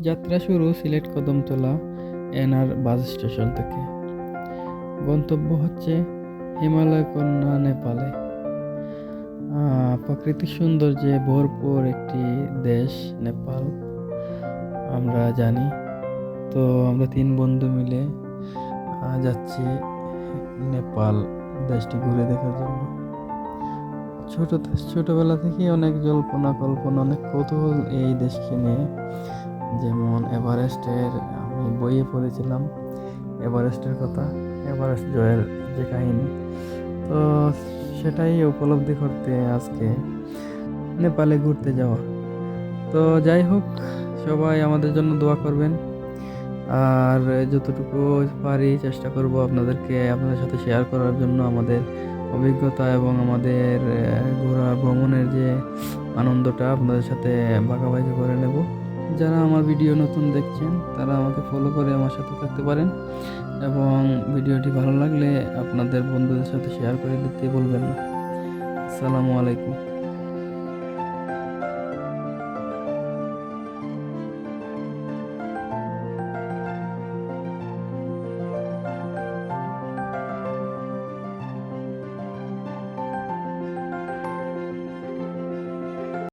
যাত্রা শুরু Sylhet Kadamtala NR bus station থেকে। গন্তব্য হচ্ছে হিমালয় কন্যা নেপালে। প্রাকৃতিক সৌন্দর্যে ভরপুর একটি দেশ নেপাল, আমরা জানি। তো আমরা 3 বন্ধু মিলে যাচ্ছি নেপাল দেশটি ঘুরে দেখার জন্য। ছোটবেলা থেকেই অনেক জল্পনা কল্পনা, অনেক কৌতূহল এই দেশকে নিয়ে। যেমন এভারেস্টের, আমি বইয়ে পড়েছিলাম এভারেস্টের কথা, এভারেস্ট জয়ের যে কাহিনী। তো সেটাই উপলব্ধি করতে আজকে নেপালে ঘুরতে যাওয়া। তো যাই হোক, সবাই আমাদের জন্য দোয়া করবেন। আর যতটুকু পারি চেষ্টা করব আপনাদের সাথে শেয়ার করার জন্য আমাদের অভিজ্ঞতা এবং আমাদের ঘোরা ভ্রমণের যে আনন্দটা আপনাদের সাথে ভাগাভাগি করে নেব। যারা আমার ভিডিও নতুন দেখছেন তারা আমাকে ফলো করে আমার সাথে থাকতে পারেন, এবং ভিডিওটি ভালো লাগলে আপনাদের বন্ধুদের সাথে শেয়ার করে দিতে ভুলবেন না। আসসালামু আলাইকুম।